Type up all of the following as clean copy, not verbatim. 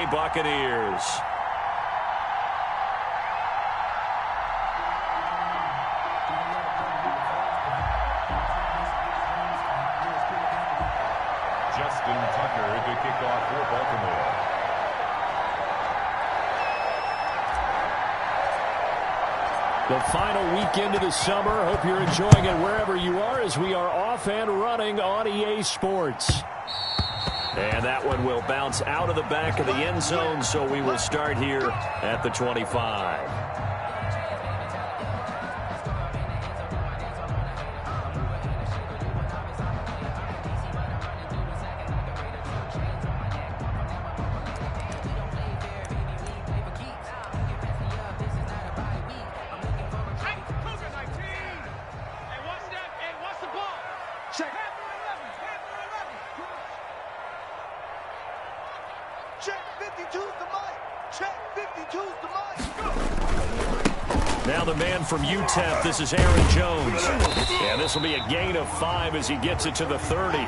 Bay Buccaneers. Justin Tucker to kick off for Baltimore. The final weekend of the summer. Hope you're enjoying it wherever you are as we are off and running on EA Sports. And that one will bounce out of the back of the end zone, so we will start here at the 25. Now the man from UTEP, this is Aaron Jones. And this will be a gain of 5 as he gets it to the 30.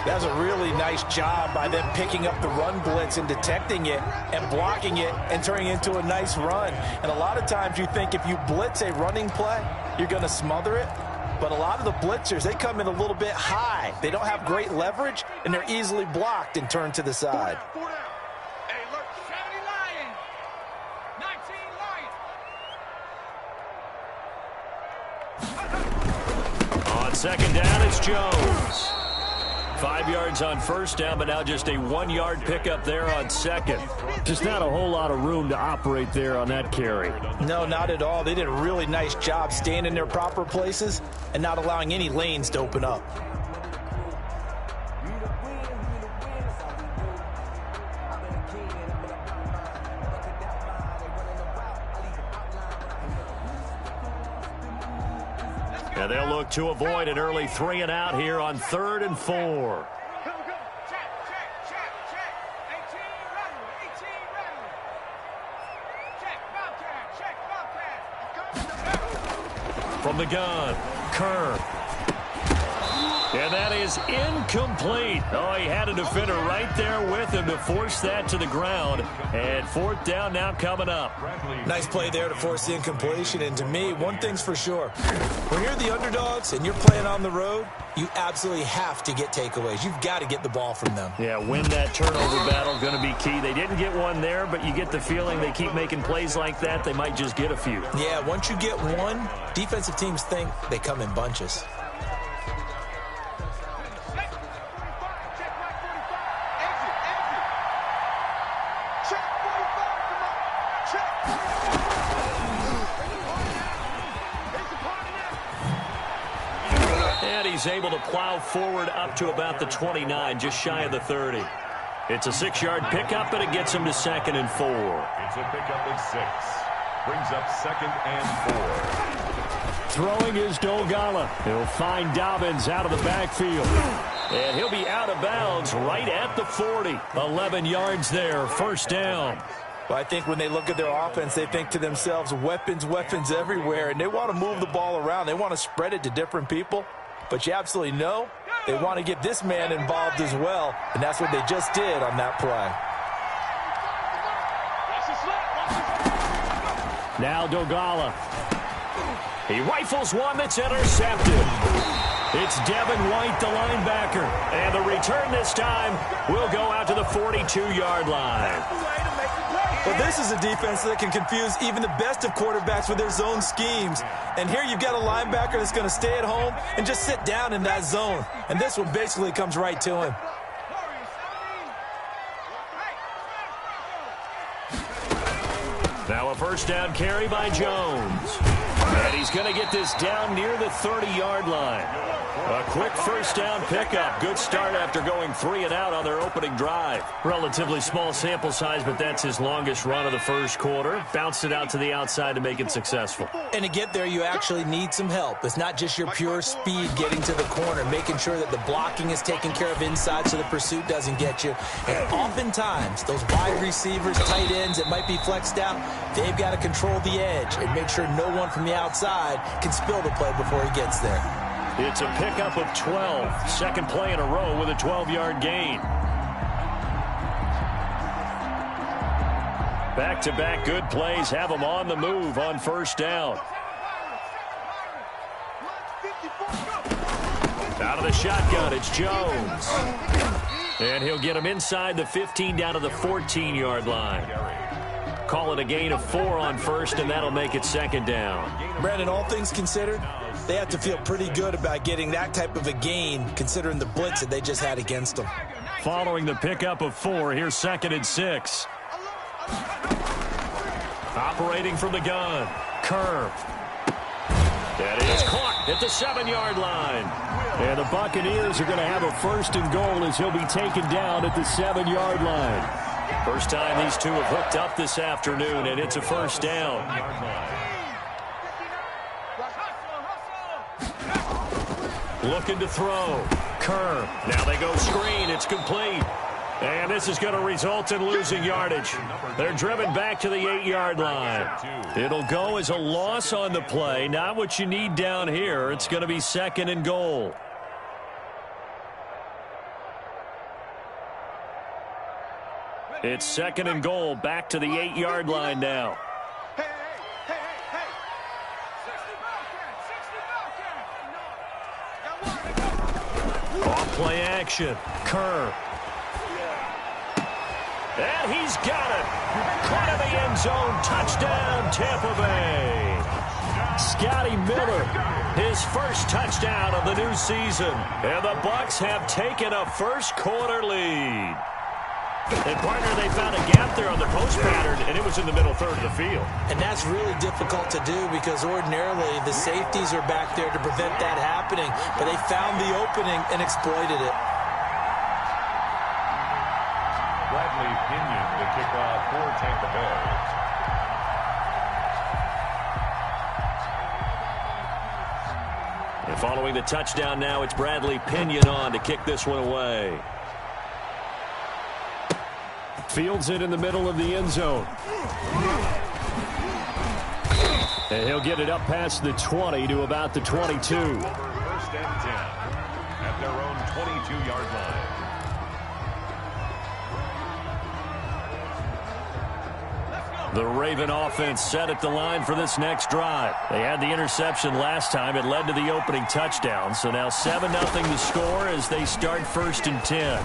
That's a really nice job by them picking up the run blitz and detecting it and blocking it and turning it into a nice run. And a lot of times you think if you blitz a running play, you're going to smother it. But a lot of the blitzers, they come in a little bit high. They don't have great leverage, and they're easily blocked and turned to the side. On second down, it's Jones. 5 yards on first down, but now just a 1-yard pickup there on second. Just not a whole lot of room to operate there on that carry. No, not at all. They did a really nice job staying in their proper places and not allowing any lanes to open up. And they'll look to avoid an early 3-and-out here on 3rd and 4. From the gun, Kerr. And that is incomplete. Oh, he had a defender right there with him to force that to the ground. And 4th down now coming up. Nice play there to force the incompletion. And to me, one thing's for sure. When you're the underdogs and you're playing on the road, you absolutely have to get takeaways. You've got to get the ball from them. Yeah, win that turnover battle, going to be key. They didn't get one there, but you get the feeling they keep making plays like that, they might just get a few. Yeah, once you get one, defensive teams think they come in bunches. He's able to plow forward up to about the 29, just shy of the 30. It's a 6-yard pickup, and it gets him to 2nd and 4. It's a pickup of 6. Brings up 2nd and 4. Throwing is Dolgala. He'll find Dobbins out of the backfield. And he'll be out of bounds right at the 40. 11 yards there, 1st down. Well, I think when they look at their offense, they think to themselves, weapons, weapons everywhere, and they want to move the ball around. They want to spread it to different people. But you absolutely know they want to get this man involved as well, and that's what they just did on that play. Now Dolgala. He rifles one that's intercepted. It's Devin White, the linebacker. And the return this time will go out to the 42-yard line. Well, this is a defense that can confuse even the best of quarterbacks with their zone schemes. And here you've got a linebacker that's going to stay at home and just sit down in that zone. And this one basically comes right to him. Now a 1st down carry by Jones. And he's going to get this down near the 30-yard line. A quick 1st down pickup. Good start after going 3-and-out on their opening drive. Relatively small sample size, but that's his longest run of the 1st quarter. Bounced it out to the outside to make it successful. And to get there, you actually need some help. It's not just your pure speed getting to the corner, making sure that the blocking is taken care of inside so the pursuit doesn't get you. And oftentimes, those wide receivers, tight ends that might be flexed out, they've got to control the edge and make sure no one from the outside can spill the play before he gets there. It's a pickup of 12. Second play in a row with a 12-yard gain. Back-to-back good plays have them on the move on first down. Out of the shotgun, it's Jones. And he'll get him inside the 15 down to the 14-yard line. Call it a gain of 4 on first, and that'll make it second down. Brandon, all things considered, they have to feel pretty good about getting that type of a gain, considering the blitz that they just had against them. Following the pickup of 4, here's 2nd and 6. Operating from the gun. Curve. That is caught at the 7-yard line. And the Buccaneers are going to have a 1st and goal as he'll be taken down at the 7-yard line. First time these two have hooked up this afternoon, and it's a first down. Looking to throw. Curve. Now they go screen. It's complete. And this is going to result in losing yardage. They're driven back to the 8-yard line. It'll go as a loss on the play. Not what you need down here. It's going to be 2nd and goal. It's 2nd and goal, back to the 8-yard line now. Off play action. Curve. And he's got it. Caught in the end zone. Touchdown, Tampa Bay. Scotty Miller, his first touchdown of the new season. And the Bucs have taken a first-quarter lead. And, partner, they found a gap there on the post pattern, and it was in the middle third of the field. And that's really difficult to do because ordinarily the safeties are back there to prevent that happening. But they found the opening and exploited it. Bradley Pinion, the kickoff for Tampa Bay. And following the touchdown now, it's Bradley Pinion on to kick this one away. Fields it in the middle of the end zone. And he'll get it up past the 20 to about the 22. 1st and 10 at their own 22-yard line. The Raven offense set at the line for this next drive. They had the interception last time. It led to the opening touchdown. So now 7-0 the score as they start 1st and 10.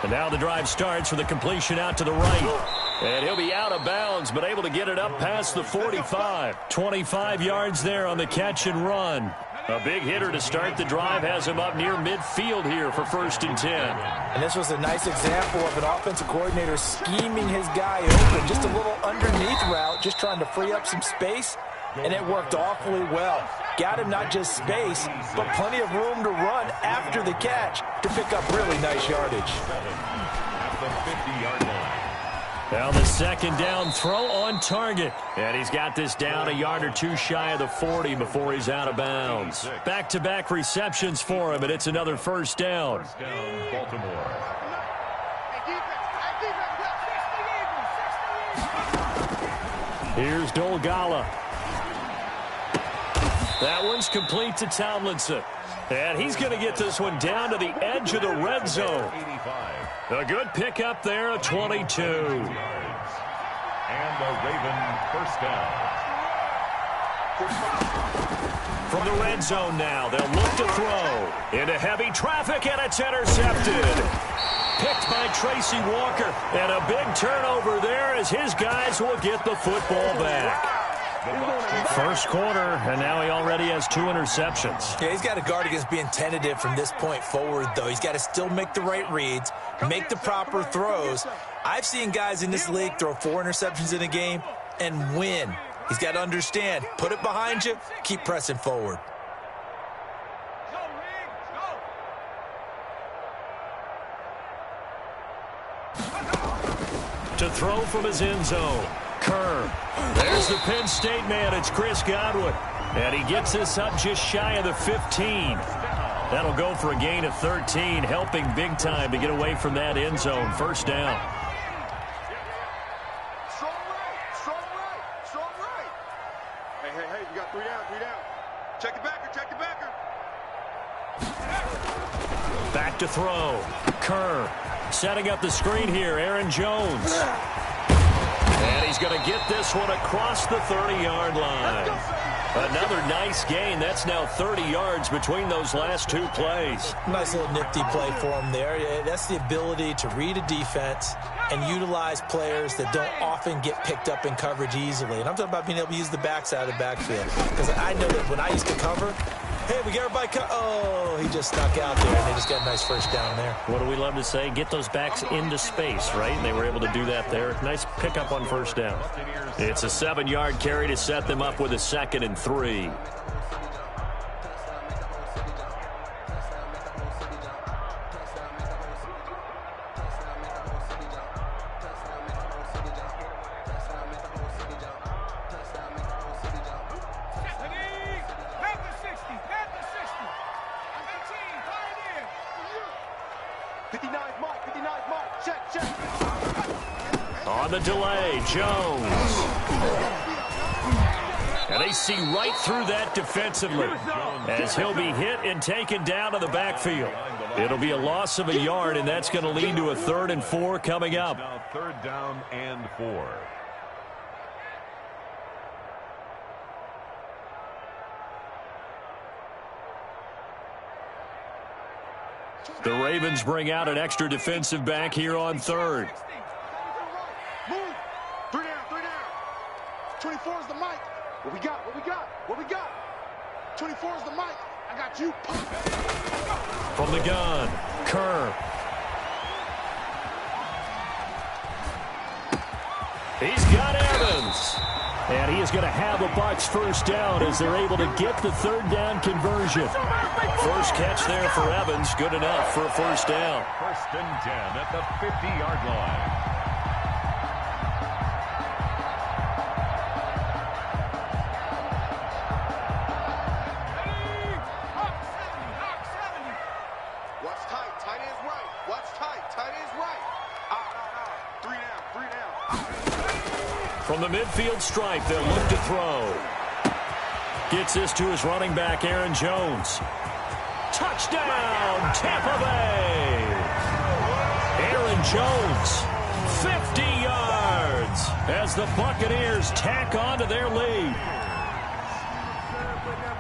And now the drive starts with a completion out to the right. And he'll be out of bounds, but able to get it up past the 45. 25 yards there on the catch and run. A big hitter to start the drive has him up near midfield here for 1st and 10. And this was a nice example of an offensive coordinator scheming his guy open. Just a little underneath route, just trying to free up some space. And it worked awfully well. Got him not just space, but plenty of room to run after the catch to pick up really nice yardage. At the 50-yard line. Now the 2nd down throw on target. And he's got this down a yard or 2 shy of the 40 before he's out of bounds. Back-to-back receptions for him, and it's another 1st down. 1st down, Baltimore. Here's Dolgala. That one's complete to Tomlinson. And he's going to get this one down to the edge of the red zone. 85. A good pickup there, a 22. And the Raven 1st down. From the red zone now, they'll look to throw. Into heavy traffic, and it's intercepted. Picked by Tracy Walker. And a big turnover there as his guys will get the football back. First quarter, and now he already has 2 interceptions. Yeah, he's got to guard against being tentative from this point forward, though. He's got to still make the right reads, make the proper throws. I've seen guys in this league throw 4 interceptions in a game and win. He's got to understand, put it behind you, keep pressing forward. To throw from his end zone. Curve. There's the Penn State man. It's Chris Godwin. And he gets this up just shy of the 15. That'll go for a gain of 13, helping big time to get away from that end zone. 1st down. Strong right. Hey, you got 3 down. Check the backer. Back to throw. Curve. Setting up the screen here, Aaron Jones. he's going to get this one across the 30-yard line. Another nice gain. That's now 30 yards between those last two plays. Nice little nifty play for him there. Yeah, that's the ability to read a defense and utilize players that don't often get picked up in coverage easily. And I'm talking about being able to use the backside of the backfield. Because I know that when I used to cover, hey, we get everybody oh, he just snuck out there, and they just got a nice first down there. What do we love to say? Get those backs into space, right? And they were able to do that there. Nice pickup on first down. It's a 7-yard carry to set them up with a 2nd and 3. On the delay, Jones. And they see right through that defensively as he'll be hit and taken down to the backfield. It'll be a loss of a yard, and that's going to lead to a 3rd and 4 coming up. Now 3rd down and 4. The Ravens bring out an extra defensive back here on 3rd. Move. 3 down, 3 down. 24 is the mic. What we got? What we got? What we got? 24 is the mic. I got you. From the gun, Kerr. He's got Evans. And he is going to have a Bucs first down as they're able to get the 3rd down conversion. First catch there for Evans. Good enough for a first down. 1st and 10 at the 50-yard line. What's tight? Tight ends right. What's tight? Tight ends right. Out. 3 down, 3 down. From the midfield stripe, they'll look to throw. Gets this to his running back, Aaron Jones. Touchdown, Tampa Bay! Aaron Jones, 50 yards as the Buccaneers tack on to their lead.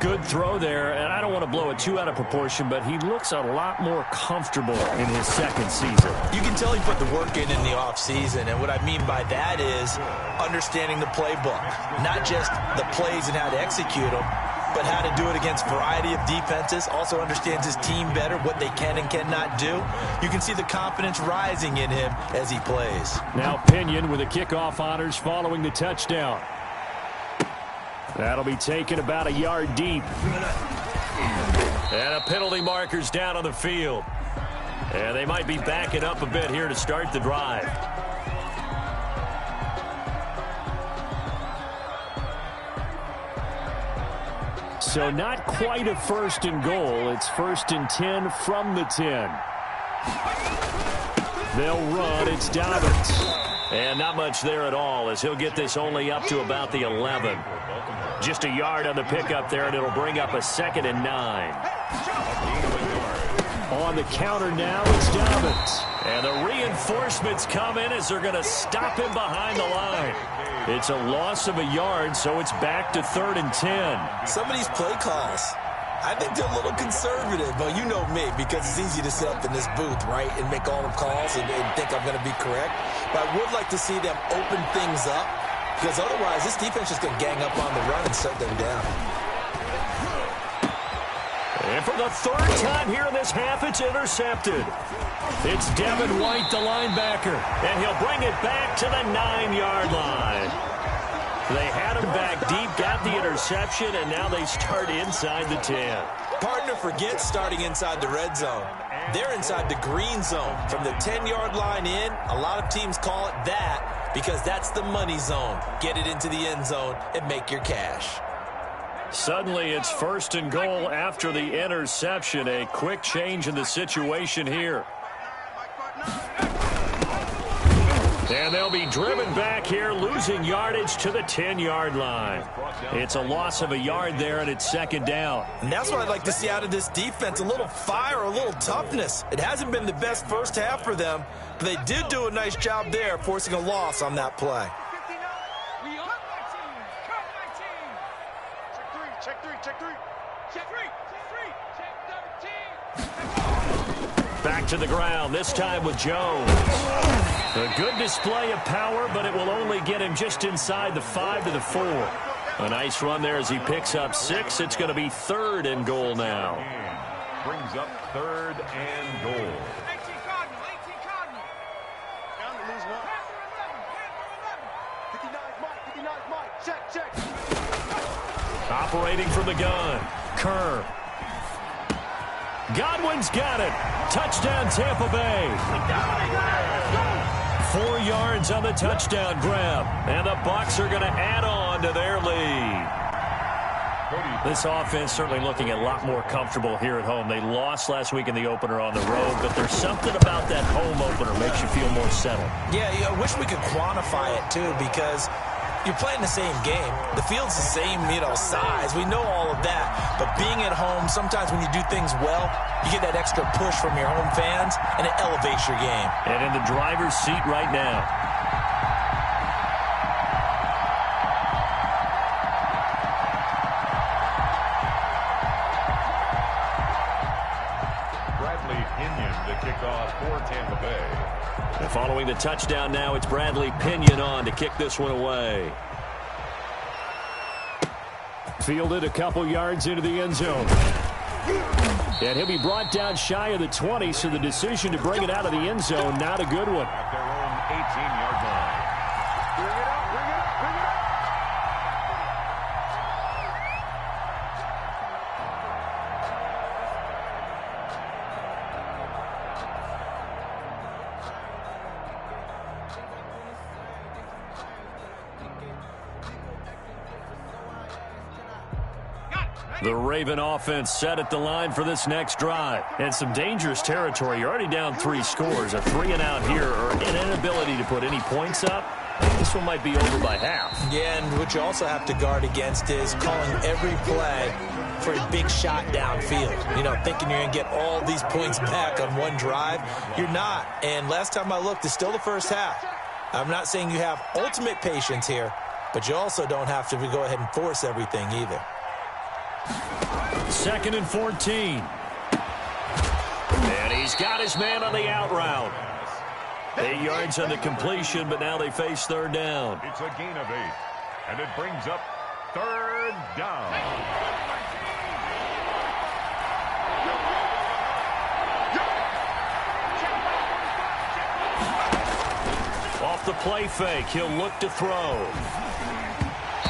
Good throw there, and I don't want to blow it too out of proportion, but he looks a lot more comfortable in his 2nd season. You can tell he put the work in the offseason, and what I mean by that is understanding the playbook. Not just the plays and how to execute them, but how to do it against a variety of defenses. Also understands his team better, what they can and cannot do. You can see the confidence rising in him as he plays. Now Pinion with the kickoff honors following the touchdown. That'll be taken about a yard deep. And a penalty marker's down on the field. And they might be backing up a bit here to start the drive. So not quite a 1st and goal. It's 1st and 10 from the 10. They'll run. It's Dobbins. And not much there at all as he'll get this only up to about the 11. Just a yard on the pickup there, and it'll bring up a 2nd and 9. On the counter now, it's Dobbins. And the reinforcements come in as they're going to stop him behind the line. It's a loss of a yard, so it's back to 3rd and 10. Some of these play calls, I think they're a little conservative. But you know me, because it's easy to sit up in this booth, right, and make all the calls and think I'm going to be correct. But I would like to see them open things up, because otherwise this defense is going to gang up on the run and shut them down. And for the 3rd time here in this half, it's intercepted. It's Devin White, the linebacker, and he'll bring it back to the 9-yard line. They had him back deep, got the interception, and now they start inside the 10. Partner forgets starting inside the red zone. They're inside the green zone. From the 10-yard line in, a lot of teams call it that because that's the money zone. Get it into the end zone and make your cash. Suddenly, it's 1st and goal after the interception. A quick change in the situation here. And they'll be driven back here, losing yardage to the 10-yard line. It's a loss of a yard there, and it's 2nd down. And that's what I'd like to see out of this defense, a little fire, a little toughness. It hasn't been the best first half for them, but they did do a nice job there, forcing a loss on that play. check three. Check three. Check 13. Back to the ground, this time with Jones. A good display of power, but it will only get him just inside the 5 to the 4. A nice run there as he picks up 6. It's going to be 3rd and goal now. Brings up 3rd and goal. 18 Cardinal. Down to lose one. 59 Mike. Check. Operating from the gun. Kerr. Godwin's got it. Touchdown, Tampa Bay. 4 yards on the touchdown grab. And the Bucs are going to add on to their lead. This offense certainly looking a lot more comfortable here at home. They lost last week in the opener on the road, but there's something about that home opener makes you feel more settled. Yeah, I wish we could quantify it, too, because you're playing the same game. The field's the same, size. We know all of that. But being at home, sometimes when you do things well, you get that extra push from your home fans, and it elevates your game. And in the driver's seat right now. To kick off for Tampa Bay. And following the touchdown now, it's Bradley Pinion on to kick this one away. Fielded a couple yards into the end zone. And he'll be brought down shy of the 20, so the decision to bring it out of the end zone, not a good one. At their own 18-yard line. Bring it up. The Raven offense set at the line for this next drive. And some dangerous territory. You're already down 3 scores. A 3-and-out here or an inability to put any points up. This one might be over by half. Yeah, and what you also have to guard against is calling every play for a big shot downfield. Thinking you're going to get all these points back on one drive. You're not. And last time I looked, it's still the first half. I'm not saying you have ultimate patience here, but you also don't have to go ahead and force everything either. 2nd and 14. And he's got his man on the out route. 8 yards on the completion, but now they face 3rd down. It's a gain of 8, and it brings up 3rd down. Off the play fake, he'll look to throw.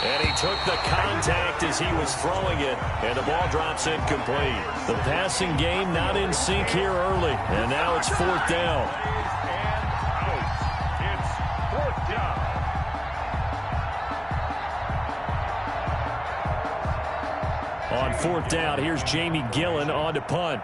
And he took the contact as he was throwing it, and the ball drops incomplete. The passing game not in sync here early, and now it's 4th down. It's 4th down. On 4th down, here's Jamie Gillen on to punt.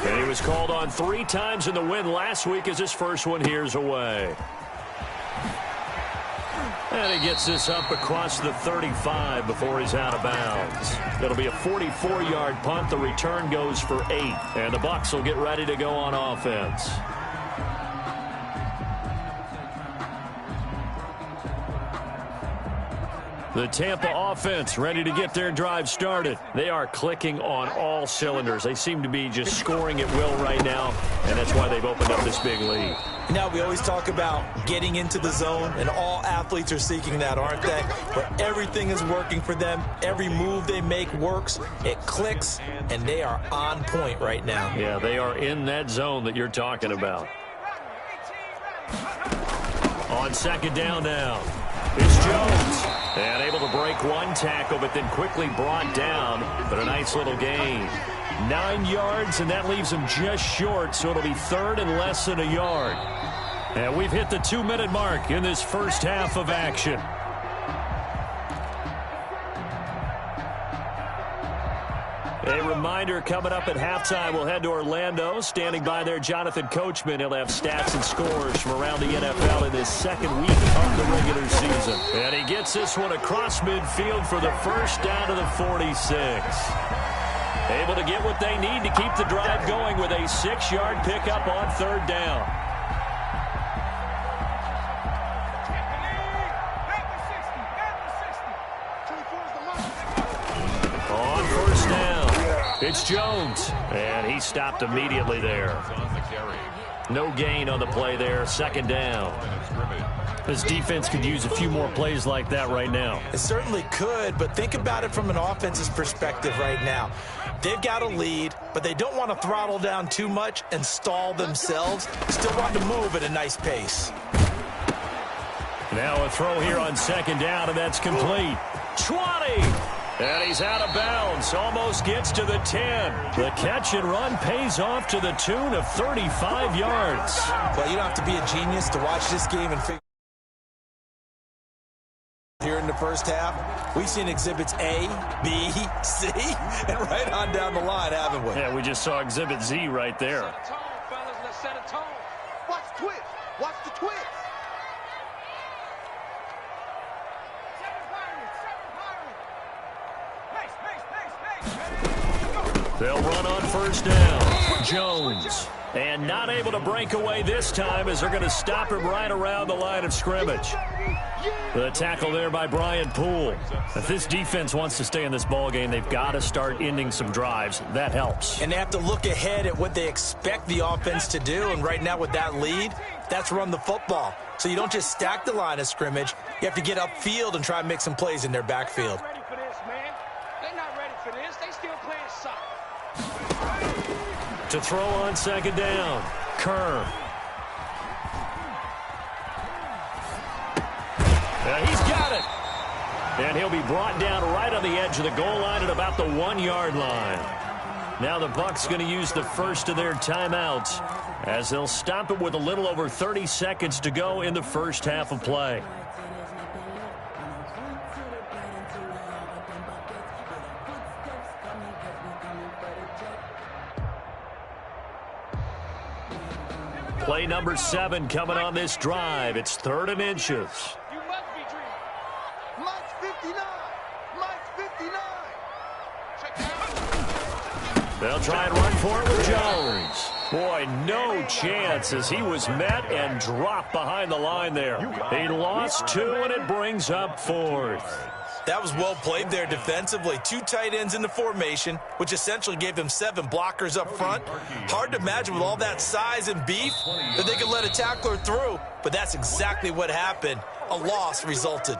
And he was called on 3 times in the win last week as his first one here's away. And he gets this up across the 35 before he's out of bounds. It'll be a 44-yard punt. The return goes for 8. And the Bucs will get ready to go on offense. The Tampa offense ready to get their drive started. They are clicking on all cylinders. They seem to be just scoring at will right now, and that's why they've opened up this big lead. We always talk about getting into the zone, and all athletes are seeking that, aren't they? Where everything is working for them. Every move they make works. It clicks, and they are on point right now. Yeah, they are in that zone that you're talking about. On 2nd down now, it's Jones. And able to break one tackle, but then quickly brought down. But a nice little gain. 9 yards, and that leaves him just short, so it'll be 3rd and less than a yard. And we've hit the 2-minute mark in this first half of action. A reminder, coming up at halftime, we'll head to Orlando. Standing by there, Jonathan Coachman. He'll have stats and scores from around the NFL in this 2nd week of the regular season. And he gets this one across midfield for the first down to the 46. Able to get what they need to keep the drive going with a 6-yard pickup on 3rd down. It's Jones, and he stopped immediately there. No gain on the play there, second down. This defense could use a few more plays like that right now. It certainly could, but think about it from an offense's perspective right now. They've got a lead, but they don't want to throttle down too much and stall themselves. Still want to move at a nice pace. Now a throw here on second down, and that's complete. 20! And he's out of bounds. Almost gets to the 10. The catch and run pays off to the tune of 35 yards. Well, you don't have to be a genius to watch this game and figure here in the first half. We've seen exhibits A, B, C, and right on down the line, haven't we? Yeah, we just saw exhibit Z right there. Set a tone, fellas. Let's set a tone. Watch the twist. Watch the twist. They'll run on first down. Jones. And not able to break away this time as they're going to stop him right around the line of scrimmage. The tackle there by Brian Poole. If this defense wants to stay in this ballgame, they've got to start ending some drives. That helps. And they have to look ahead at what they expect the offense to do. And right now with that lead, that's run the football. So you don't just stack the line of scrimmage. You have to get upfield and try and make some plays in their backfield. Ready for this, man. They're not ready for this. They still playing soccer. To throw on second down. Kerr. He's got it. And he'll be brought down right on the edge of the goal line at about the 1-yard line. Now the Bucs going to use the first of their timeouts as they'll stop it with a little over 30 seconds to go in the first half of play. Play number 7 coming on this drive. It's 3rd and inches. You must be dreaming. Mike's 59. Mike's 59. Check out. They'll try and run for it with Jones. Boy, no chance as he was met and dropped behind the line there. He lost 2, and it brings up 4th. That was well played there defensively. 2 tight ends in the formation, which essentially gave them 7 blockers up front. Hard to imagine with all that size and beef that they could let a tackler through, but that's exactly what happened. A loss resulted.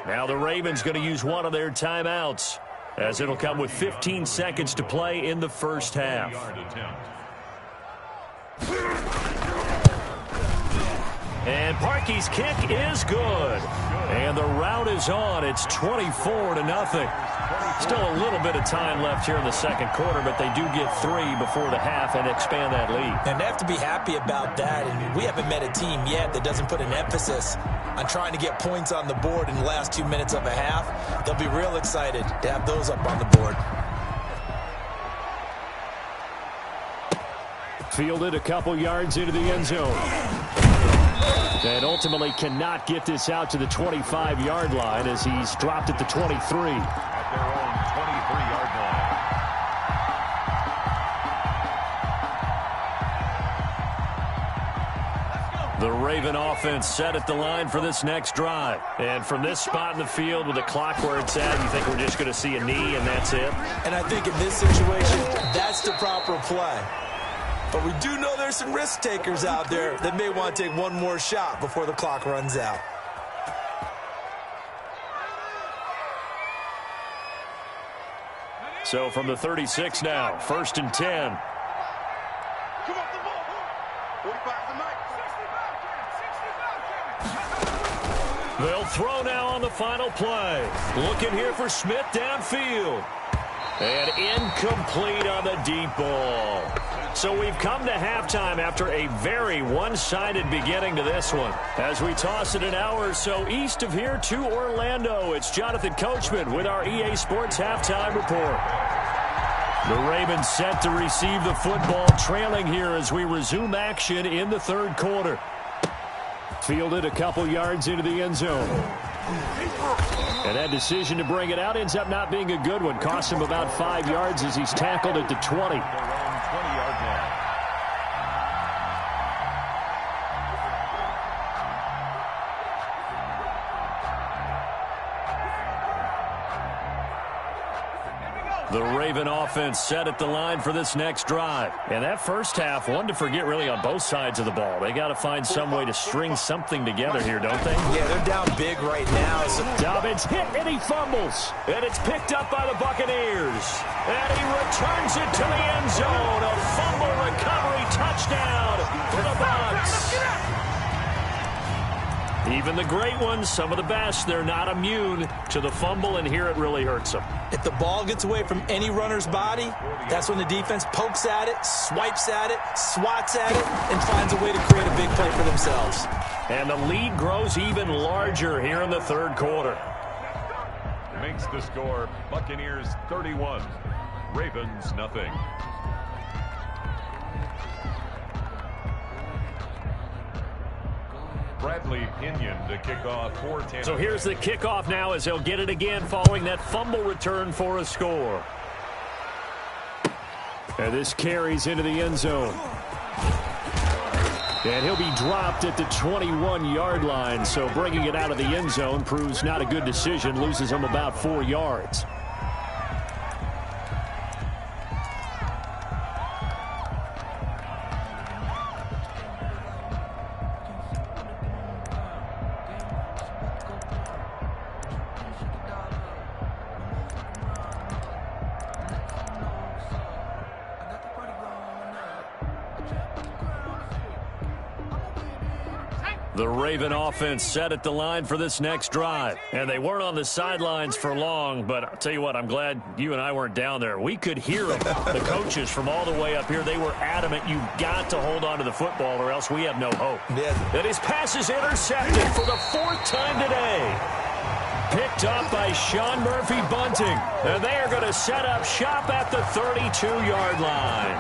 Now the Ravens going to use one of their timeouts as it'll come with 15 seconds to play in the first half. And Parkey's kick is good. And the route is on. It's 24-0. Still a little bit of time left here in the second quarter, but they do get 3 before the half and expand that lead. And they have to be happy about that. And we haven't met a team yet that doesn't put an emphasis on trying to get points on the board in the last 2 minutes of a half. They'll be real excited to have those up on the board. Fielded a couple yards into the end zone. And ultimately cannot get this out to the 25-yard line as he's dropped at the 23. At their own 23-yard line. The Raven offense set at the line for this next drive. And from this spot in the field with the clock where it's at, you think we're just going to see a knee and that's it? And I think in this situation, that's the proper play. But we do know there's some risk takers out there that may want to take one more shot before the clock runs out. So from the 36 now, 1st and 10. Come off the ball. 45 the mic. They'll throw now on the final play. Looking here for Smith downfield. And incomplete on the deep ball. So we've come to halftime after a very one-sided beginning to this one. As we toss it an hour or so east of here to Orlando, it's Jonathan Coachman with our EA Sports Halftime Report. The Ravens set to receive the football, trailing here as we resume action in the 3rd quarter. Fielded a couple yards into the end zone. And that decision to bring it out ends up not being a good one. Costs him about 5 yards as he's tackled at the 20. 20-yard line. The Raven offense set at the line for this next drive. And that first half, one to forget really on both sides of the ball. They got to find some way to string something together here, don't they? Yeah, they're down big right now. Dobbins hit and he fumbles. And it's picked up by the Buccaneers. And he returns it to the end zone. A fumble recovery touchdown for the Bucs. Even the great ones, some of the best, they're not immune to the fumble, and here it really hurts them. If the ball gets away from any runner's body, that's when the defense pokes at it, swipes at it, swats at it, and finds a way to create a big play for themselves. And the lead grows even larger here in the third quarter. Makes the score Buccaneers 31, Ravens nothing. Bradley Pinion to kick off for Tampa. So here's the kickoff now as he'll get it again following that fumble return for a score. And this carries into the end zone. And he'll be dropped at the 21-yard line. So bringing it out of the end zone proves not a good decision. Loses him about 4 yards. The Raven offense set at the line for this next drive. And they weren't on the sidelines for long, but I'll tell you what, I'm glad you and I weren't down there. We could hear them. The coaches from all the way up here, they were adamant, you've got to hold on to the football or else we have no hope. Yeah. And his pass is intercepted for the 4th time today. Picked up by Sean Murphy Bunting. And they are going to set up shop at the 32-yard line.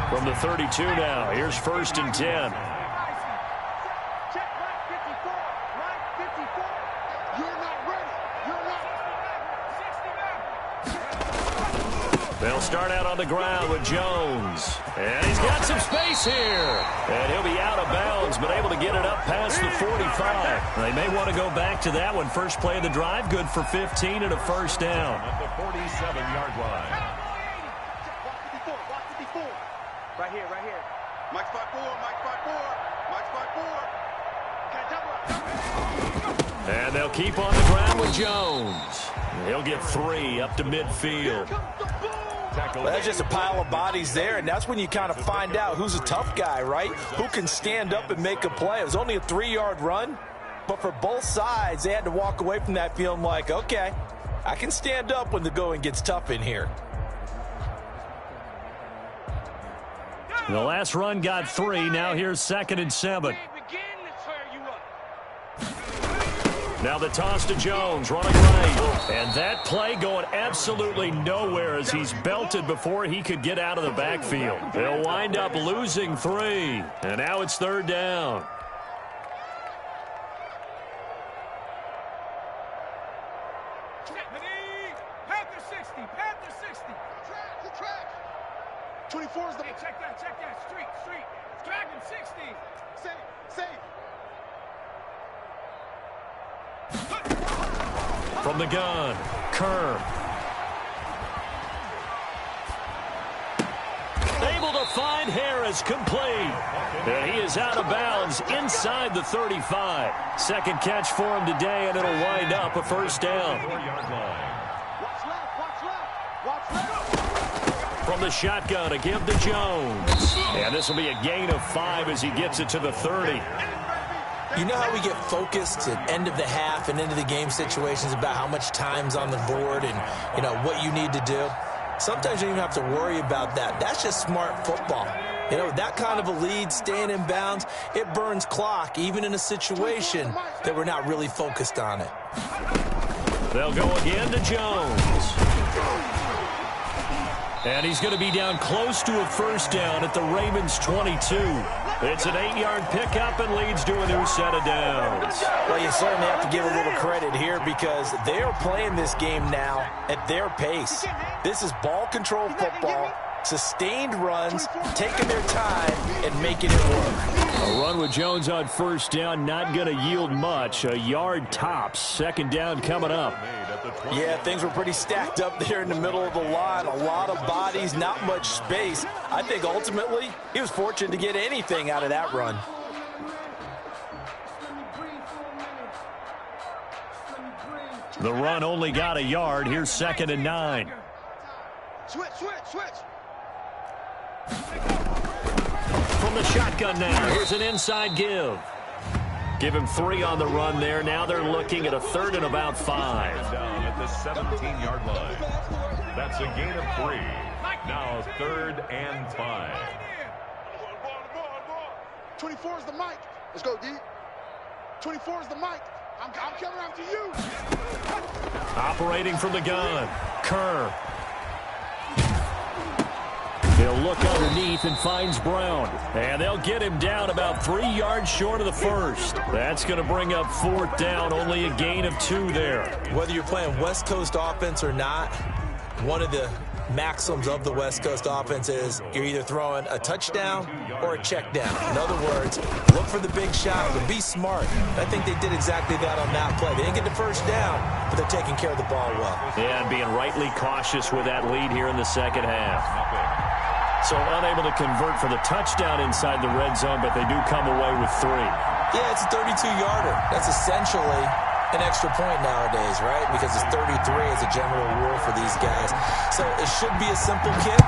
From the 32 now, here's 1st and 10. They'll start out on the ground with Jones. And he's got some space here. And he'll be out of bounds, but able to get it up past the 45. They may want to go back to that one. First play of the drive, good for 15 and a first down. At the 47-yard line. Right here, right here. Mike spot 4, Mike spot 4, Mike spot 4. And they'll keep on the ground with Jones. He'll get 3 up to midfield. Well, that's just a pile of bodies there, and that's when you kind of find out who's a tough guy, right? Who can stand up and make a play. It was only a 3-yard run, but for both sides, they had to walk away from that feeling like, okay, I can stand up when the going gets tough in here. The last run got 3. Now here's 2nd and 7. Now the toss to Jones, running right. And that play going absolutely nowhere as he's belted before he could get out of the backfield. They'll wind up losing 3. And now it's 3rd down. Panther 60, Panther 60. The track. 24 is the... Hey, check that. Street. Dragon 60. Safe. From the gun, Kerr. Able to find Harris, complete. And he is out of bounds inside the 35. Second catch for him today, and it'll wind up a first down. 4-yard line. Watch left. From the shotgun, to give to Jones. And this will be a gain of 5 as he gets it to the 30. You know how we get focused at end of the half and into the game situations about how much time's on the board and, you know, what you need to do? Sometimes you don't even have to worry about that. That's just smart football. You know, that kind of a lead, staying in bounds, it burns clock, even in a situation that we're not really focused on it. They'll go again to Jones. And he's going to be down close to a first down at the Ravens 22. It's an 8-yard pickup and leads to a new set of downs. Well, you certainly have to give a little credit here because they are playing this game now at their pace. This is ball control football, sustained runs, taking their time and making it work. A run with Jones on first down, not going to yield much. A yard tops. Second down coming up. Yeah, things were pretty stacked up there in the middle of the line. A lot of bodies, not much space. I think ultimately he was fortunate to get anything out of that run. The run only got a yard. Here's 2nd and 9. Switch. From the shotgun now, here's an inside give. Give him 3 on the run there. Now they're looking at a 3rd and about 5. Down at the 17-yard line. That's a gain of 3. Now 3rd and 5. 24 is the mic. Let's go, D. 24 is the mic. I'm coming after you. Operating from the gun. Kerr. They'll look underneath and finds Brown. And they'll get him down about 3 yards short of the first. That's going to bring up 4th down. Only a gain of 2 there. Whether you're playing West Coast offense or not, one of the maxims of the West Coast offense is you're either throwing a touchdown or a check down. In other words, look for the big shot, but be smart. I think they did exactly that on that play. They didn't get the first down, but they're taking care of the ball well. Yeah, and being rightly cautious with that lead here in the second half. So unable to convert for the touchdown inside the red zone, but they do come away with 3. Yeah, it's a 32-yarder. That's essentially an extra point nowadays, right? Because it's 33 as a general rule for these guys. So it should be a simple kick.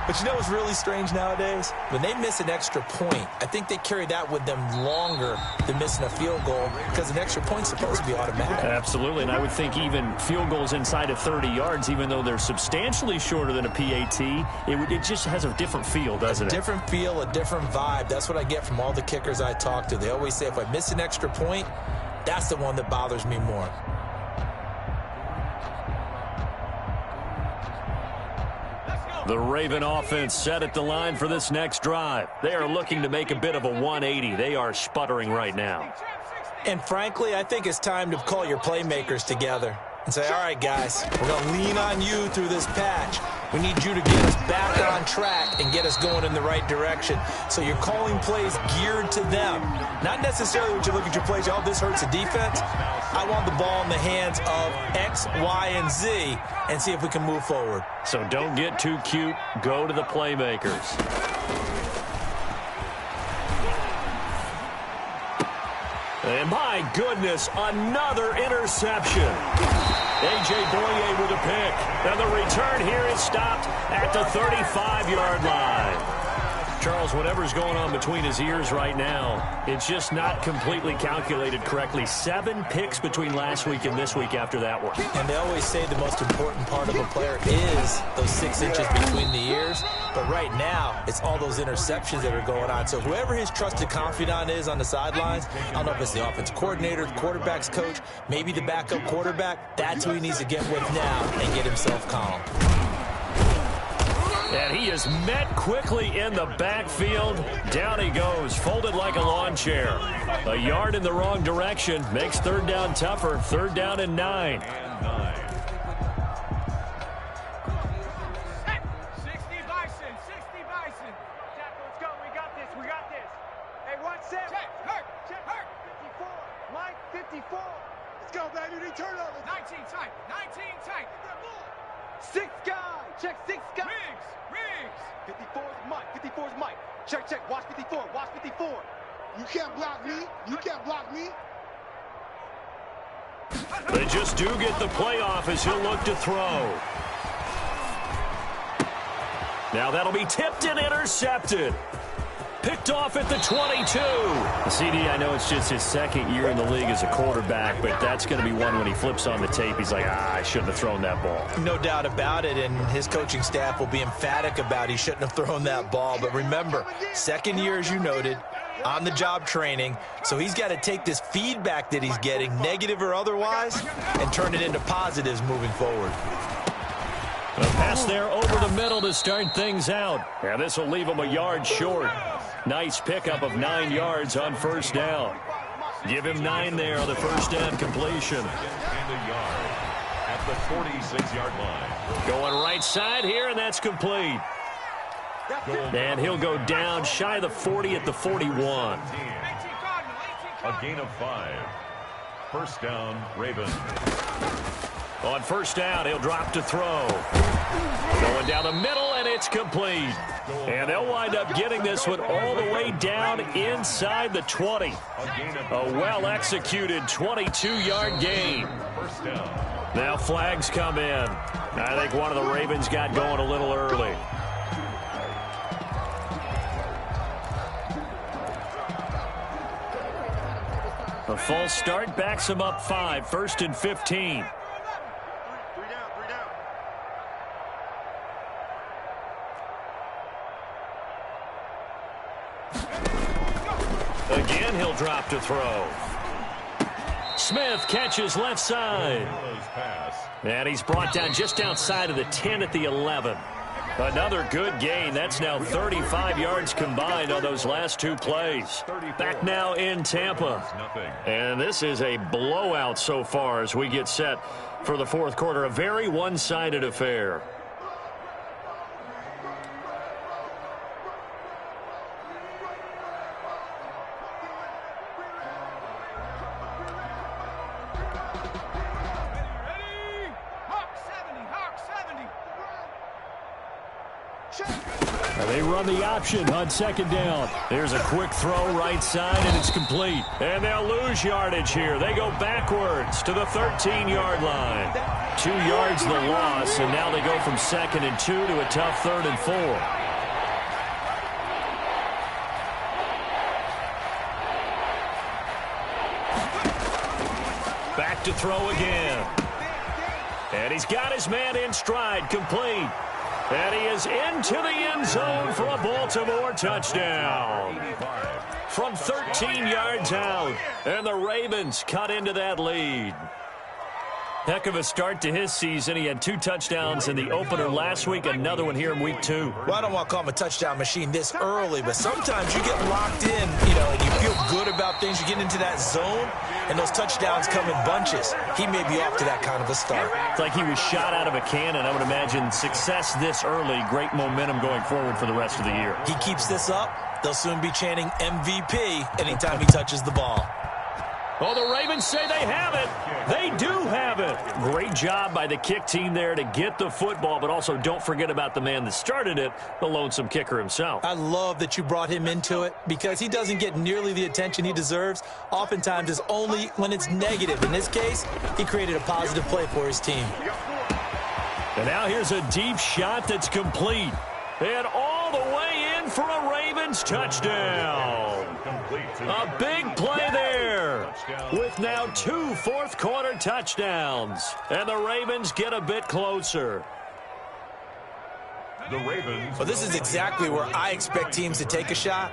But you know what's really strange nowadays? When they miss an extra point, I think they carry that with them longer than missing a field goal because an extra point's supposed to be automatic. Absolutely, and I would think even field goals inside of 30 yards, even though they're substantially shorter than a PAT, it just has a different feel, doesn't it? A different feel, a different vibe. That's what I get from all the kickers I talk to. They always say if I miss an extra point, that's the one that bothers me more. The Raven offense set at the line for this next drive. They are looking to make a bit of a 180. They are sputtering right now. And frankly, I think it's time to call your playmakers together and say, all right, guys, we're going to lean on you through this patch. We need you to get us back on track and get us going in the right direction. So you're calling plays geared to them. Not necessarily when you look at your plays, oh, this hurts the defense. I want the ball in the hands of X, Y, and Z and see if we can move forward. So don't get too cute. Go to the playmakers. And my goodness, another interception. A.J. Boye with a pick. And the return here is stopped at the 35-yard line. Charles, whatever's going on between his ears right now, it's just not completely calculated correctly. 7 picks between last week and this week after that one. And they always say the most important part of a player is those 6 inches between the ears. But right now, it's all those interceptions that are going on. So whoever his trusted confidant is on the sidelines, I don't know if it's the offensive coordinator, the quarterback's coach, maybe the backup quarterback, that's who he needs to get with now and get himself calm. And he is met quickly in the backfield. Down he goes, folded like a lawn chair. A yard in the wrong direction makes 3rd down tougher. 3rd down and 9. 60 Bison. Let's go. We got this. Hey, 1-7. Check. 54. Mike, 54. Let's go, baby. Return over. 19 tight. 6 guy. Check 6 guy. Riggs. 54 is Mike. Check. Watch 54. You can't block me. They just do get the play off as he'll look to throw. Now that'll be tipped and intercepted. Picked off at the 22. CD, I know it's just his 2nd year in the league as a quarterback, but that's going to be one when he flips on the tape. He's like, I shouldn't have thrown that ball. No doubt about it, and his coaching staff will be emphatic about he shouldn't have thrown that ball. But remember, 2nd year, as you noted, on-the-job training, so he's got to take this feedback that he's getting, negative or otherwise, and turn it into positives moving forward. A pass there over the middle to start things out. And this will leave him a yard short. Nice pickup of 9 yards on 1st down. Give him 9 there on the 1st down completion. And a yard at the 46-yard line. Going right side here, and that's complete. And he'll go down shy of the 40 at the 41. A gain of 5. First down, Ravens. On first down, he'll drop to throw. Going down the middle, and it's complete. And they'll wind up getting this one all the way down inside the 20. A well-executed 22-yard gain. First down. Now flags come in. I think one of the Ravens got going a little early. A false start backs him up 5, 1st and 15. Again, he'll drop to throw. Smith catches left side. And he's brought down just outside of the 10 at the 11. Another good gain. That's now 35 yards combined on those last 2 plays. Back now in Tampa. And this is a blowout so far as we get set for the fourth quarter. A very one-sided affair. They run the option on second down. There's a quick throw right side, and it's complete. And they'll lose yardage here. They go backwards to the 13-yard line. 2 yards the loss, and now they go from 2nd and 2 to a tough 3rd and 4. Back to throw again. And he's got his man in stride, complete. And he is into the end zone for a Baltimore touchdown. From 13 yards out, and the Ravens cut into that lead. Heck of a start to his season. He had 2 touchdowns in the opener last week, another one here in week 2. Well, I don't want to call him a touchdown machine this early, but sometimes you get locked in, and you feel good about things. You get into that zone, and those touchdowns come in bunches. He may be off to that kind of a start. It's like he was shot out of a cannon. I would imagine success this early, great momentum going forward for the rest of the year. He keeps this up, they'll soon be chanting MVP anytime he touches the ball. Oh, the Ravens say they have it. They do have it. Great job by the kick team there to get the football, but also don't forget about the man that started it, the lonesome kicker himself. I love that you brought him into it because he doesn't get nearly the attention he deserves. Oftentimes it's only when it's negative. In this case, he created a positive play for his team. And now here's a deep shot that's complete. And all the way in for a Ravens touchdown. A big play there with now 2 fourth-quarter touchdowns. And the Ravens get a bit closer. Well, this is exactly where I expect teams to take a shot.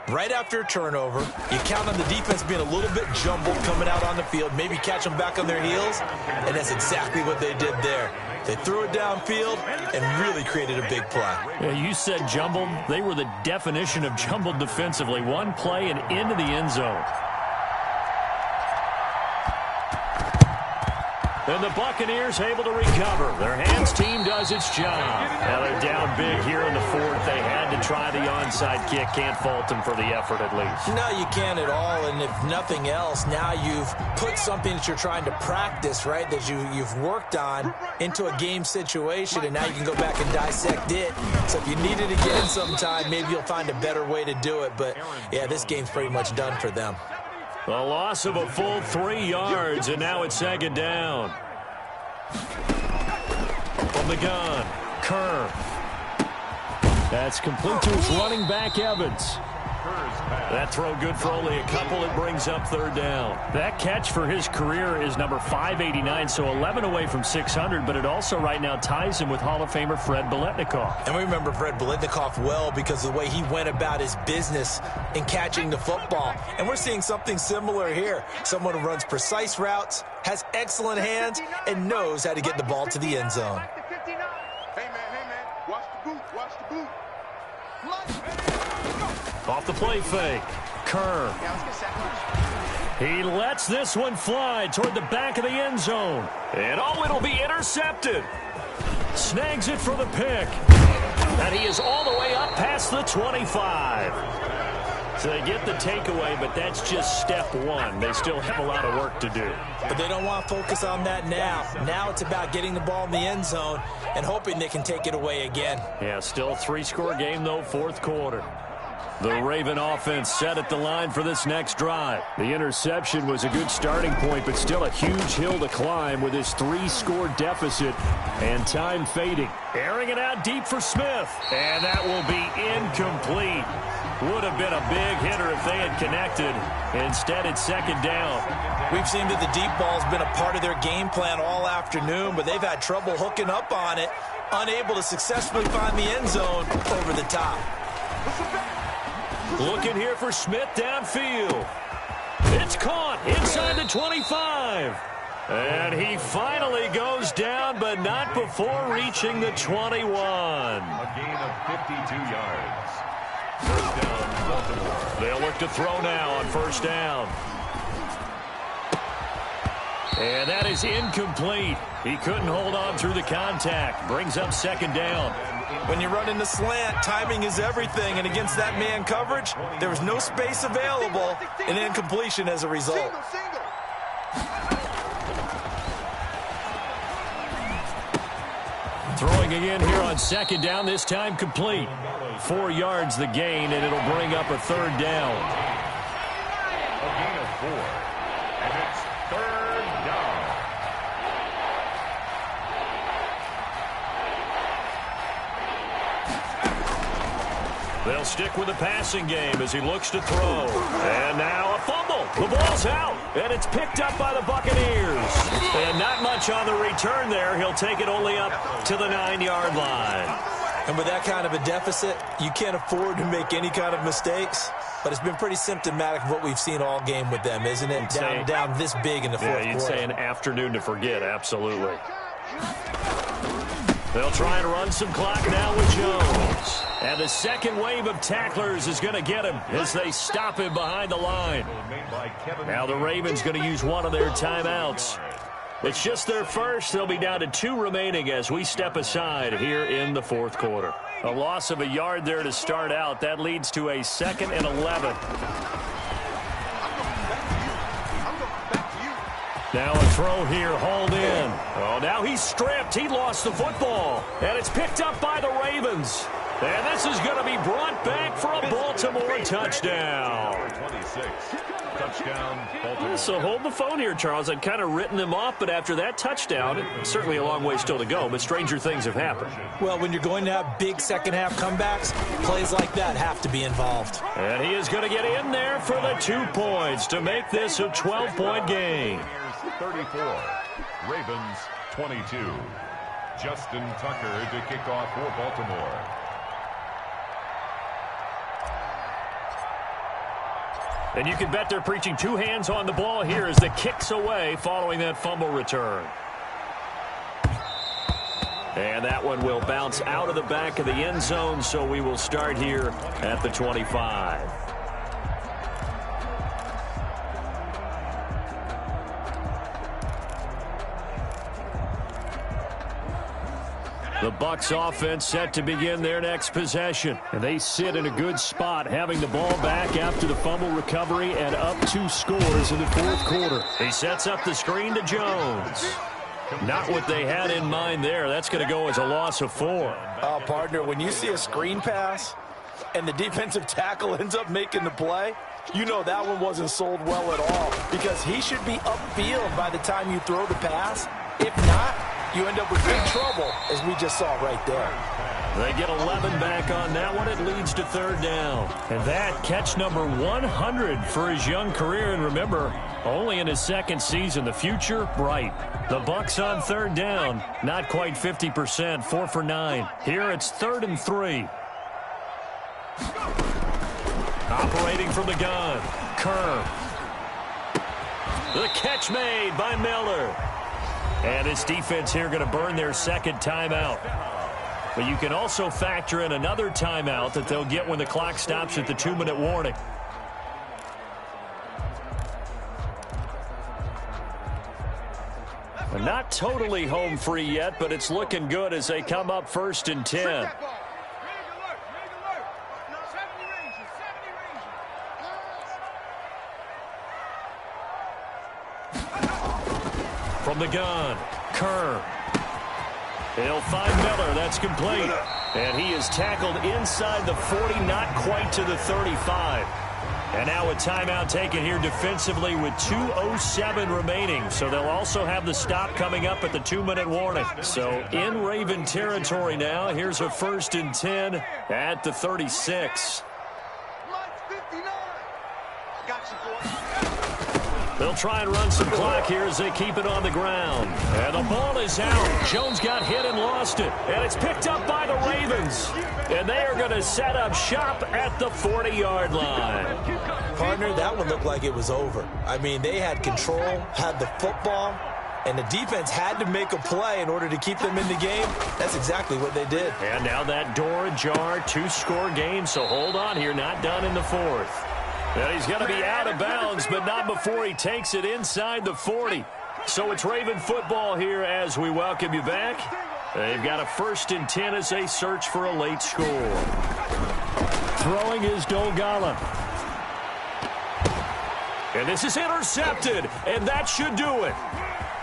Right after a turnover, you count on the defense being a little bit jumbled coming out on the field, maybe catch them back on their heels, and that's exactly what they did there. They threw it downfield and really created a big play. Yeah, you said jumbled. They were the definition of jumbled defensively. One play and into the end zone. And the Buccaneers able to recover. Their hands team does its job. Now they're down big here in the fourth. They had to try the onside kick. Can't fault them for the effort at least. No, you can't at all. And if nothing else, now you've put something that you're trying to practice, right, that you've worked on into a game situation, and now you can go back and dissect it. So if you need it again sometime, maybe you'll find a better way to do it. But, yeah, this game's pretty much done for them. A loss of a full 3 yards, and now it's 2nd down. From the gun, Kerr. That's complete to his running back, Evans. That throw good for only a couple. It brings up 3rd down. That catch for his career is number 589, so 11 away from 600, but it also right now ties him with Hall of Famer Fred Biletnikoff. And we remember Fred Biletnikoff well because of the way he went about his business in catching the football. And we're seeing something similar here. Someone who runs precise routes, has excellent hands, and knows how to get the ball to the end zone. Hey, man, watch the boot, watch the boot. Off the play fake, Kerr. He lets this one fly toward the back of the end zone. And oh, it'll be intercepted. Snags it for the pick. And he is all the way up past the 25. So they get the takeaway, but that's just step one. They still have a lot of work to do. But they don't want to focus on that now. Now it's about getting the ball in the end zone and hoping they can take it away again. Yeah, still a 3-score game, though, fourth quarter. The Raven offense set at the line for this next drive. The interception was a good starting point, but still a huge hill to climb with his 3-score deficit and time fading. Airing it out deep for Smith, and that will be incomplete. Would have been a big hitter if they had connected. Instead, it's second down. We've seen that the deep ball's been a part of their game plan all afternoon, but they've had trouble hooking up on it, unable to successfully find the end zone over the top. Looking here for Smith downfield. It's caught inside the 25. And he finally goes down, but not before reaching the 21. A gain of 52 yards. First down, Baltimore. They'll look to throw now on first down. And that is incomplete. He couldn't hold on through the contact. Brings up second down. When you run in the slant, timing is everything, and against that man coverage, there was no space available, and incompletion as a result. Throwing again here on second down, this time complete. 4 yards the gain, and it'll bring up a third down. A gain of 4. And it's third down. They'll stick with the passing game as he looks to throw. And now a fumble. The ball's out, and it's picked up by the Buccaneers. And not much on the return there. He'll take it only up to the 9-yard line. And with that kind of a deficit, you can't afford to make any kind of mistakes. But it's been pretty symptomatic of what we've seen all game with them, isn't it? Down this big in the fourth quarter. Yeah, you'd say an afternoon to forget, absolutely. They'll try and run some clock now with Jones. And the second wave of tacklers is going to get him as they stop him behind the line. Now the Ravens going to use one of their timeouts. It's just their first. They'll be down to 2 remaining as we step aside here in the fourth quarter. A loss of a yard there to start out. That leads to a 2nd and 11. Now a throw here, hauled in. Oh, now he's stripped. He lost the football. And it's picked up by the Ravens. And this is going to be brought back for a Baltimore touchdown. 26. Touchdown, Baltimore. So hold the phone here, Charles. I'd kind of written them off, but after that touchdown, it's certainly a long way still to go, but stranger things have happened. Well, when you're going to have big second-half comebacks, plays like that have to be involved. And he is going to get in there for the 2 points to make this a 12-point game. 34. Ravens 22. Justin Tucker to kick off for Baltimore. And you can bet they're preaching 2 hands on the ball here as the kick's away following that fumble return. And that one will bounce out of the back of the end zone, so we will start here at the 25. The Bucs offense set to begin their next possession. And they sit in a good spot, having the ball back after the fumble recovery and up 2 scores in the fourth quarter. He sets up the screen to Jones. Not what they had in mind there. That's going to go as a loss of 4. Oh, partner, when you see a screen pass and the defensive tackle ends up making the play, you know that one wasn't sold well at all because he should be upfield by the time you throw the pass. If not, you end up with big trouble, as we just saw right there. They get 11 back on that one. It leads to third down. And that catch number 100 for his young career. And remember, only in his 2nd season. The future, bright. The Bucs on third down. Not quite 50%. 4 for 9. Here it's 3rd and 3. Operating from the gun. Kerr. The catch made by Miller. And this defense here going to burn their 2nd timeout. But you can also factor in another timeout that they'll get when the clock stops at the 2-minute warning. Not totally home free yet, but it's looking good as they come up 1st and 10. From the gun, Kerr. He'll find Miller. That's complete. And he is tackled inside the 40, not quite to the 35. And now a timeout taken here defensively with 2:07 remaining. So they'll also have the stop coming up at the 2-minute warning. So in Raven territory now. Here's a 1st and 10 at the 36. They'll try and run some clock here as they keep it on the ground. And the ball is out. Jones got hit and lost it. And it's picked up by the Ravens. And they are going to set up shop at the 40-yard line. Partner, that one looked like it was over. I mean, they had control, had the football, and the defense had to make a play in order to keep them in the game. That's exactly what they did. And now that door ajar, 2-score game. So hold on here, not done in the 4th. And he's going to be out of bounds, but not before he takes it inside the 40. So it's Raven football here as we welcome you back. They've got a 1st and 10 as they search for a late score. Throwing is Dogala. And this is intercepted, and that should do it.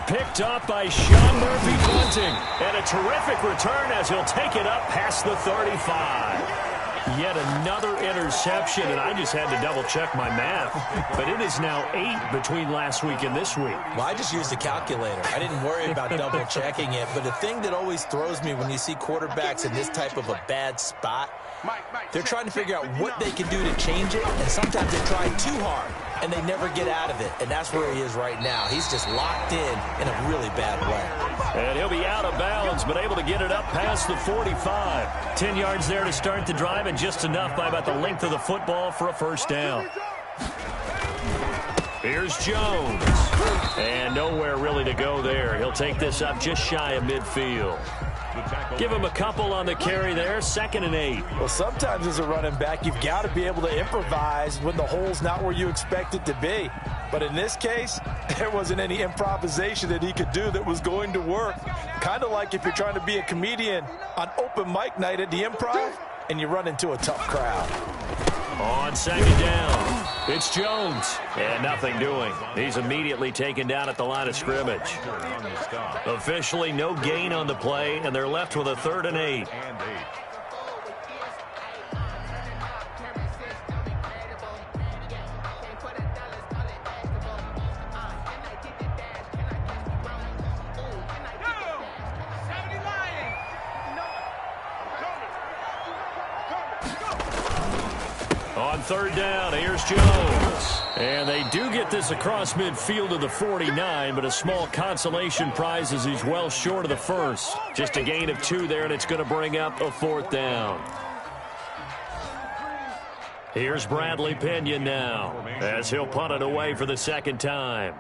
Picked up by Sean Murphy Bunting. And a terrific return as he'll take it up past the 35. Yet another interception, and I just had to double-check my math. But it is now 8 between last week and this week. Well, I just used a calculator. I didn't worry about double-checking it. But the thing that always throws me when you see quarterbacks in this type of a bad spot, they're trying to figure out what they can do to change it, and sometimes they try too hard, and they never get out of it. And that's where he is right now. He's just locked in a really bad way. And he'll be out of bounds, but able to get it up past the 45. 10 yards there to start the drive, and just enough by about the length of the football for a 1st down. Here's Jones. And nowhere really to go there. He'll take this up just shy of midfield. Give him a couple on the carry there. 2nd and 8. Well, sometimes as a running back, you've got to be able to improvise when the hole's not where you expect it to be. But in this case, there wasn't any improvisation that he could do that was going to work. Kind of like if you're trying to be a comedian on open mic night at the Improv and you run into a tough crowd. On 2nd down, it's Jones. And nothing doing. He's immediately taken down at the line of scrimmage. Officially no gain on the play, and they're left with a 3rd and 8. On 3rd down, here's Jones. And they do get this across midfield to the 49, but a small consolation prize as he's well short of the 1st. Just a gain of 2 there, and it's going to bring up a 4th down. Here's Bradley Pinion now, as he'll punt it away for the 2nd time.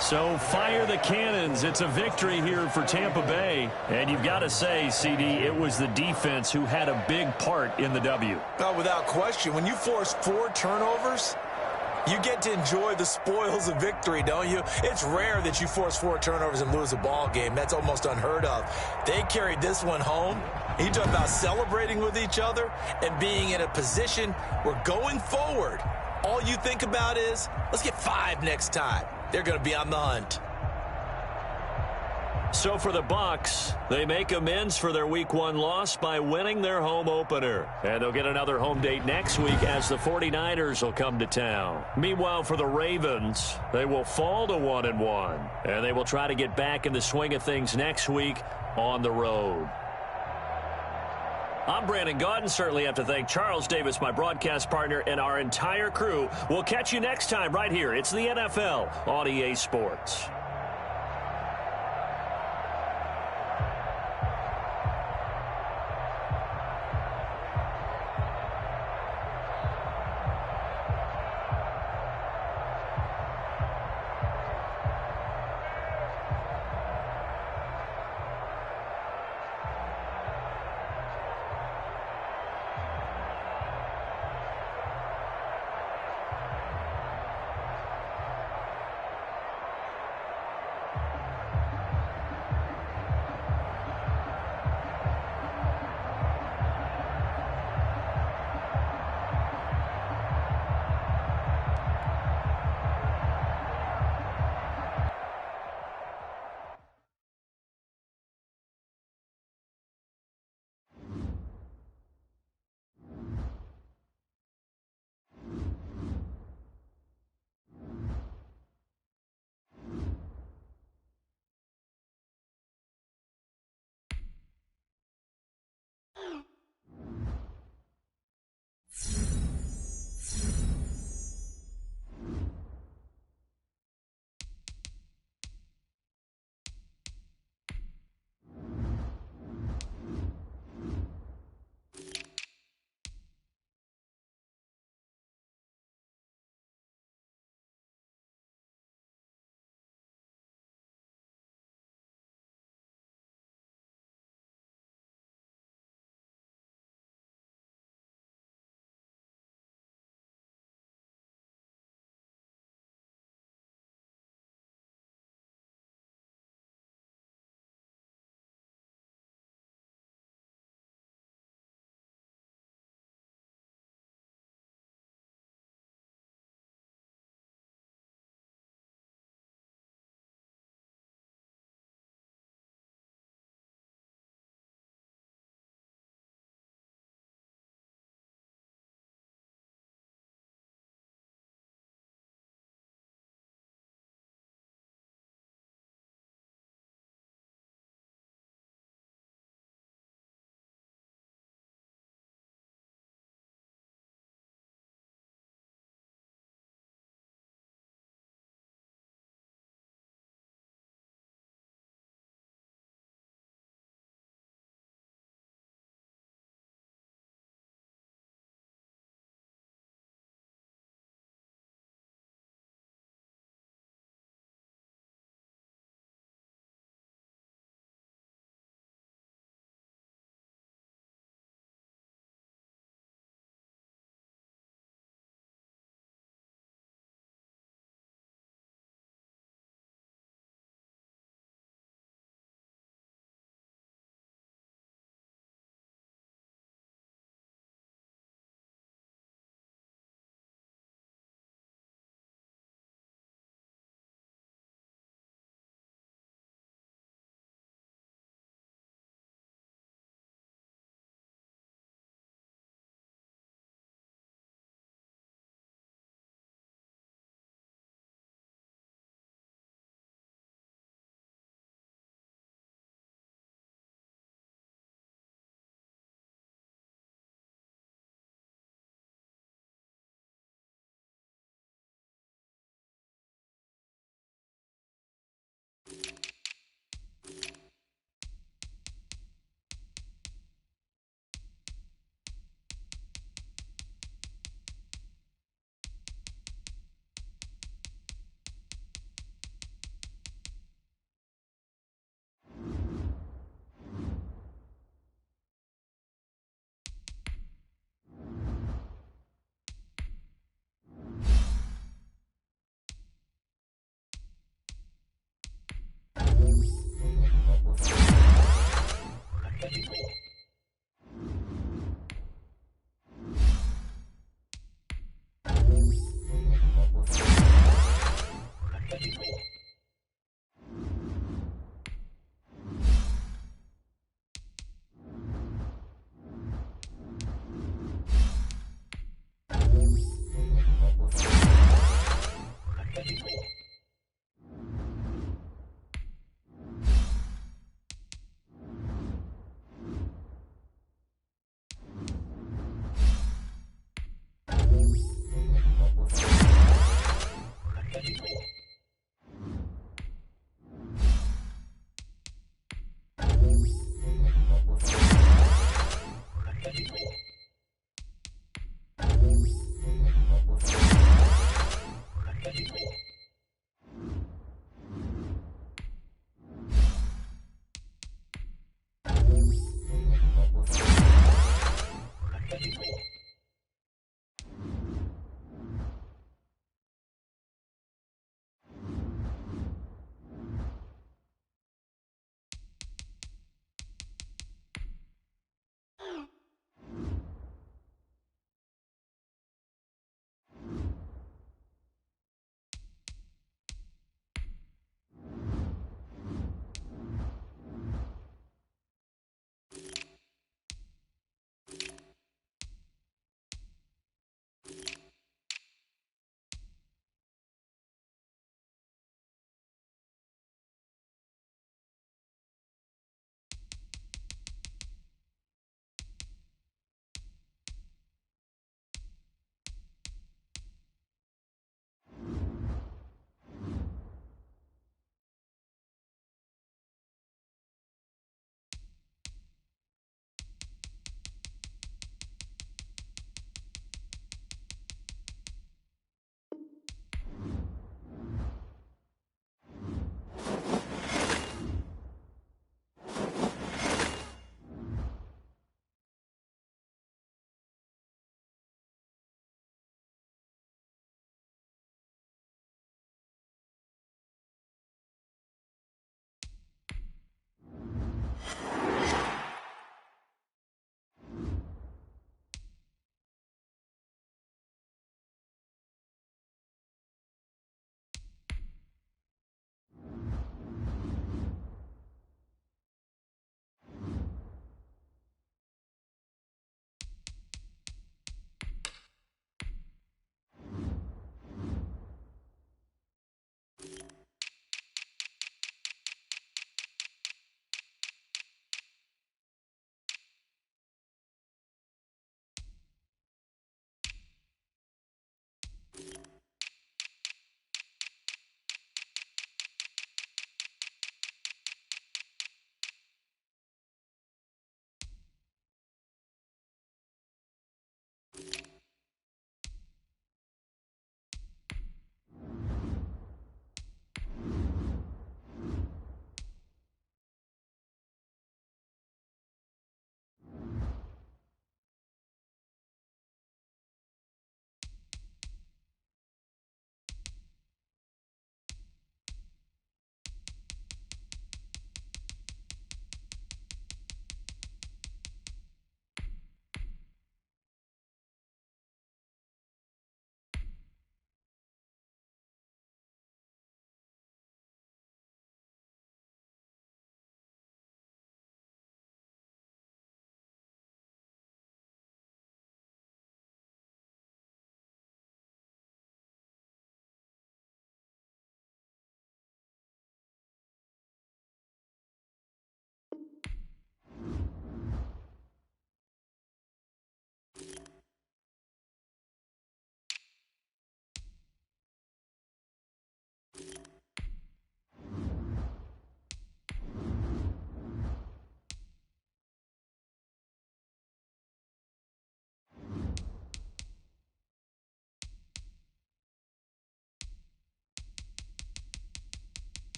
So fire the cannons. It's a victory here for Tampa Bay. And you've got to say, CD, it was the defense who had a big part in the W. No, without question. When you force 4 turnovers, you get to enjoy the spoils of victory, don't you? It's rare that you force 4 turnovers and lose a ball game. That's almost unheard of. They carried this one home. You talk about celebrating with each other and being in a position where going forward, all you think about is, let's get 5 next time. They're going to be on the hunt. So for the Bucs, they make amends for their Week 1 loss by winning their home opener. And they'll get another home date next week as the 49ers will come to town. Meanwhile, for the Ravens, they will fall to 1-1. And they will try to get back in the swing of things next week on the road. I'm Brandon Gaudin. Certainly have to thank Charles Davis, my broadcast partner, and our entire crew. We'll catch you next time right here. It's the NFL on EA Sports.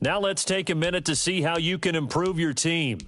Now let's take a minute to see how you can improve your team.